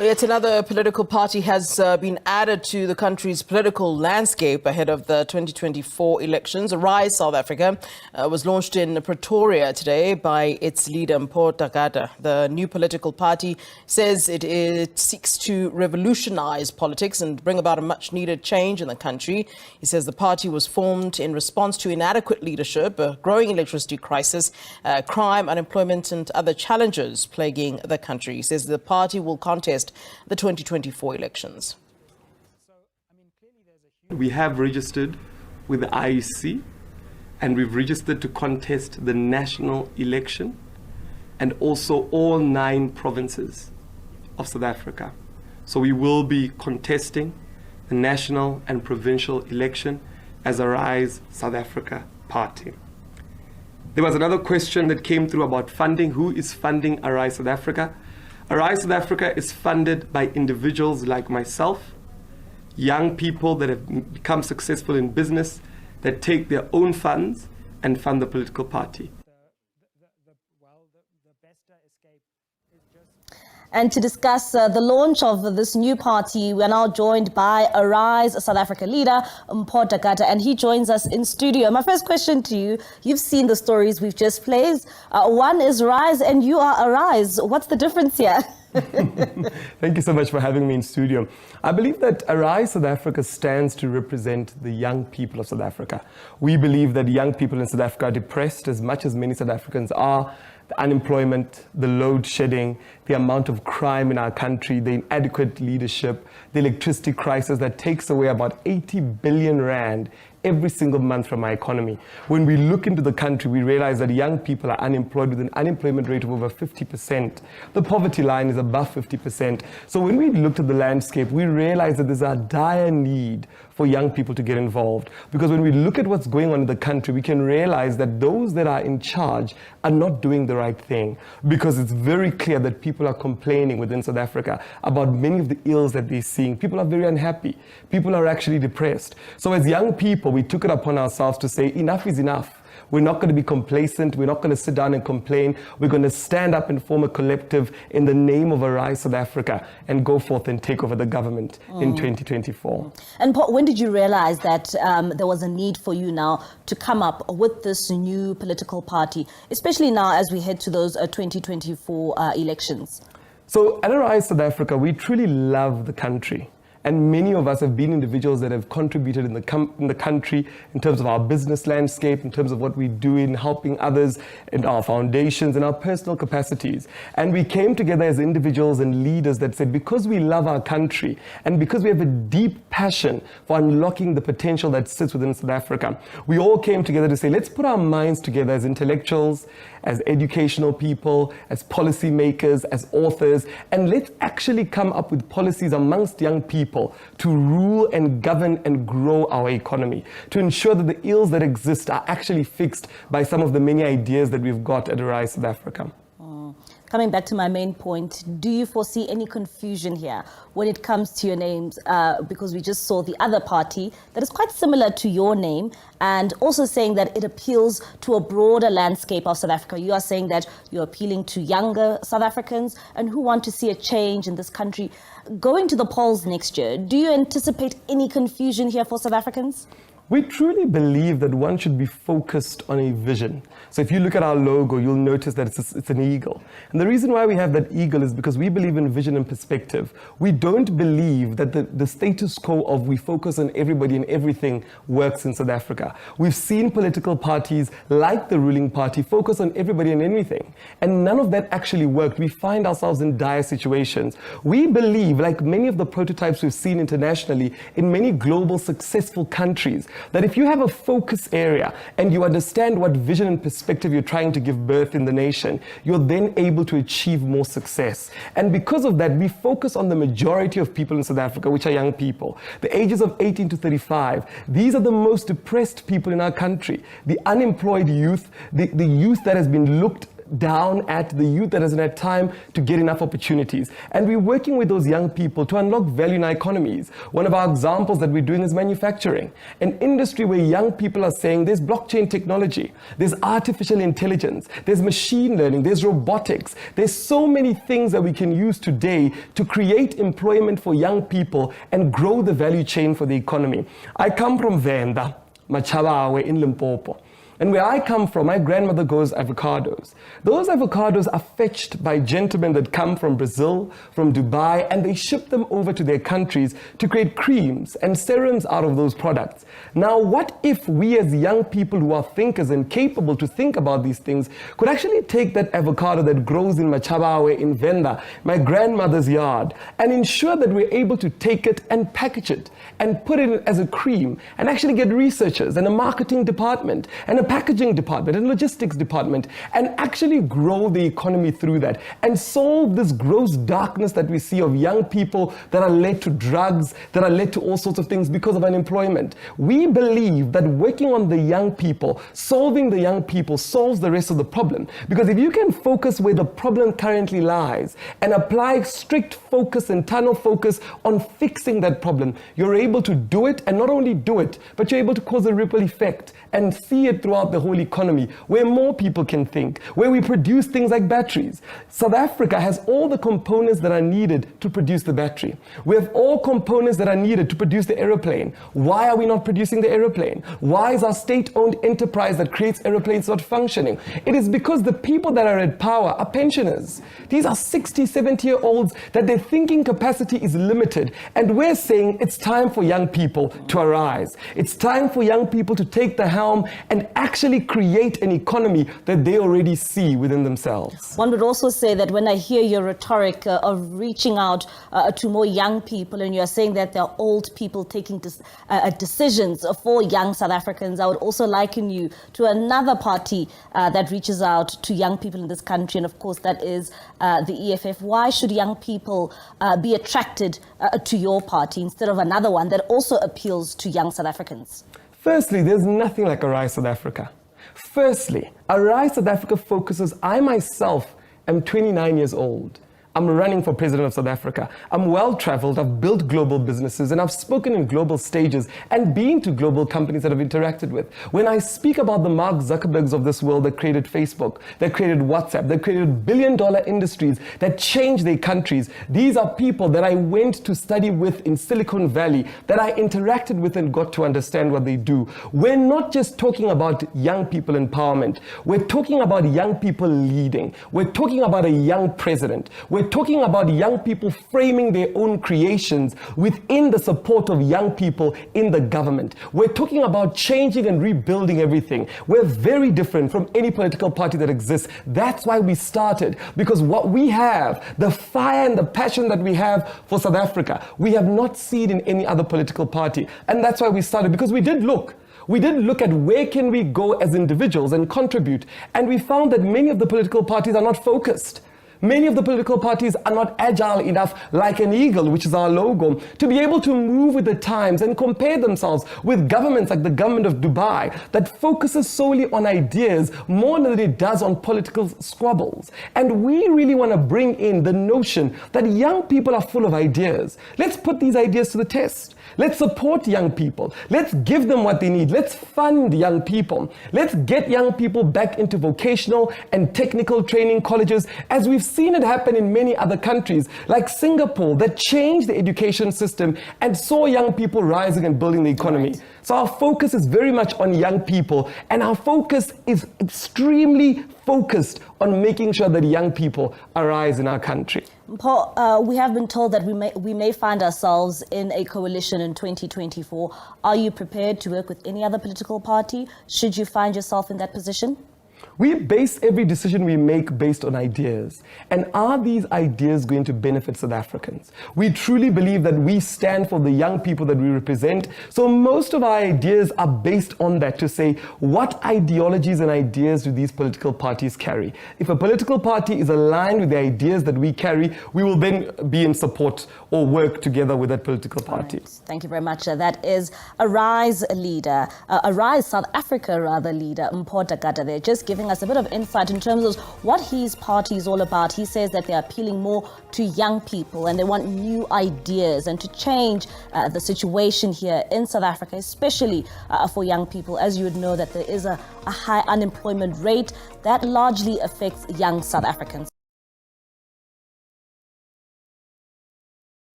Well, yet another political party has been added to the country's political landscape ahead of the 2024 elections. Rise South Africa was launched in Pretoria today by its leader, Mpho Dagada. The new political party says it seeks to revolutionize politics and bring about a much-needed change in the country. He says the party was formed in response to inadequate leadership, a growing electricity crisis, crime, unemployment and other challenges plaguing the country. He says the party will contest the 2024 elections. We have registered with the IEC and we've registered to contest the national election and also all 9 provinces of South Africa. So we will be contesting the national and provincial election as a Rise South Africa party. There was another question that came through about funding. Who is funding Rise South Africa? Rise South Africa is funded by individuals like myself, young people that have become successful in business, that take their own funds and fund the political party. And to discuss the launch of this new party, we are now joined by Rise South Africa leader, Mpho Dagada, and he joins us in studio. My first question to you, you've seen the stories we've just played. One is Rise and you are Rise. What's the difference here? Thank you so much for having me in studio. I believe that Rise South Africa stands to represent the young people of South Africa. We believe that young people in South Africa are depressed as much as many South Africans are. The unemployment, the load shedding, the amount of crime in our country, the inadequate leadership, the electricity crisis that takes away about 80 billion rand every single month from our economy. When we look into the country, we realize that young people are unemployed with an unemployment rate of over 50%. The poverty line is above 50%. So when we looked at the landscape, we realized that there's a dire need for young people to get involved. Because when we look at what's going on in the country, we can realize that those that are in charge are not doing the right thing. Because it's very clear that people are complaining within South Africa about many of the ills that they're seeing. People are very unhappy. People are actually depressed. So as young people, we took it upon ourselves to say enough is enough. We're not going to be complacent. We're not going to sit down and complain. We're going to stand up and form a collective in the name of Rise South Africa and go forth and take over the government in 2024. And Paul, when did you realize that there was a need for you now to come up with this new political party, especially now as we head to those 2024 elections? So at Rise South Africa, we truly love the country. And many of us have been individuals that have contributed in the country in terms of our business landscape, in terms of what we do in helping others, in our foundations, in our personal capacities. And we came together as individuals and leaders that said, because we love our country and because we have a deep passion for unlocking the potential that sits within South Africa, we all came together to say, let's put our minds together as intellectuals, as educational people, as policymakers, as authors, and let's actually come up with policies amongst young people to rule and govern and grow our economy, to ensure that the ills that exist are actually fixed by some of the many ideas that we've got at Rise South Africa. Coming back to my main point, do you foresee any confusion here when it comes to your names? Because we just saw the other party that is quite similar to your name and also saying that it appeals to a broader landscape of South Africa. You are saying that you're appealing to younger South Africans and who want to see a change in this country. Going to the polls next year, do you anticipate any confusion here for South Africans? We truly believe that one should be focused on a vision. So if you look at our logo, you'll notice that it's an eagle. And the reason why we have that eagle is because we believe in vision and perspective. We don't believe that the status quo of we focus on everybody and everything works in South Africa. We've seen political parties like the ruling party focus on everybody and anything. And none of that actually worked. We find ourselves in dire situations. We believe, like many of the prototypes we've seen internationally in many global successful countries, that if you have a focus area and you understand what vision and perspective you're trying to give birth in the nation, you're then able to achieve more success. And because of that, we focus on the majority of people in South Africa, which are young people, the ages of 18 to 35. These are the most depressed people in our country, the unemployed youth, the youth that has been looked down at the youth that hasn't had time to get enough opportunities. And we're working with those young people to unlock value in our economies. One of our examples that we're doing is manufacturing, an industry where young people are saying there's blockchain technology, there's artificial intelligence, there's machine learning, there's robotics. There's so many things that we can use today to create employment for young people and grow the value chain for the economy. I come from Venda, Machabawe in Limpopo. And where I come from, my grandmother grows avocados. Those avocados are fetched by gentlemen that come from Brazil, from Dubai, and they ship them over to their countries to create creams and serums out of those products. Now, what if we as young people who are thinkers and capable to think about these things could actually take that avocado that grows in Machabawe, in Venda, my grandmother's yard, and ensure that we're able to take it and package it and put it as a cream and actually get researchers and a marketing department and a packaging department and logistics department and actually grow the economy through that and solve this gross darkness that we see of young people that are led to drugs, that are led to all sorts of things because of unemployment. We believe that working on the young people, solving the young people solves the rest of the problem. Because if you can focus where the problem currently lies and apply strict focus and tunnel focus on fixing that problem, you're able to do it, and not only do it, but you're able to cause a ripple effect and see it throughout the whole economy, where more people can think, where we produce things like batteries. South Africa has all the components that are needed to produce the battery. We have all components that are needed to produce the aeroplane. Why are we not producing the aeroplane? Why is our state-owned enterprise that creates aeroplanes not functioning? It is because the people that are at power are pensioners. These are 60, 70-year-olds that their thinking capacity is limited. And we're saying it's time for young people to arise. It's time for young people to take the helm and actually create an economy that they already see within themselves. One would also say that when I hear your rhetoric of reaching out to more young people, and you're saying that there are old people taking decisions for young South Africans, I would also liken you to another party that reaches out to young people in this country, and of course that is the EFF. Why should young people be attracted to your party instead of another one that also appeals to young South Africans? Firstly, there's nothing like Arise South Africa. Firstly, Arise South Africa focuses, I myself am 29 years old. I'm running for president of South Africa. I'm well-traveled, I've built global businesses, and I've spoken in global stages and been to global companies that I've interacted with. When I speak about the Mark Zuckerbergs of this world that created Facebook, that created WhatsApp, that created billion-dollar industries, that changed their countries, these are people that I went to study with in Silicon Valley, that I interacted with and got to understand what they do. We're not just talking about young people empowerment. We're talking about young people leading. We're talking about a young president. We're talking about young people framing their own creations within the support of young people in the government. We're talking about changing and rebuilding everything. We're very different from any political party that exists. That's why we started, because what we have, the fire and the passion that we have for South Africa, we have not seen in any other political party. And that's why we started, because we did look at where can we go as individuals and contribute. And we found that many of the political parties are not focused. Many of the political parties are not agile enough, like an eagle, which is our logo, to be able to move with the times and compare themselves with governments like the government of Dubai that focuses solely on ideas more than it does on political squabbles. And we really want to bring in the notion that young people are full of ideas. Let's put these ideas to the test. Let's support young people. Let's give them what they need. Let's fund young people. Let's get young people back into vocational and technical training colleges, as we've seen it happen in many other countries, like Singapore, that changed the education system and saw young people rising and building the economy. Right. So our focus is very much on young people, and our focus is extremely focused on making sure that young people arise in our country. Mpho, we have been told that we may find ourselves in a coalition in 2024. Are you prepared to work with any other political party should you find yourself in that position? We base every decision we make based on ideas. And are these ideas going to benefit South Africans? We truly believe that we stand for the young people that we represent. So most of our ideas are based on that, to say, what ideologies and ideas do these political parties carry? If a political party is aligned with the ideas that we carry, we will then be in support or work together with that political party. Right. Thank you very much. That is Arise leader, Arise South Africa leader, Mpho Dagada. They're just giving giving us a bit of insight in terms of what his party is all about. He says that they're appealing more to young people and they want new ideas and to change the situation here in South Africa, especially for young people. As you would know, that there is a high unemployment rate that largely affects young South Africans.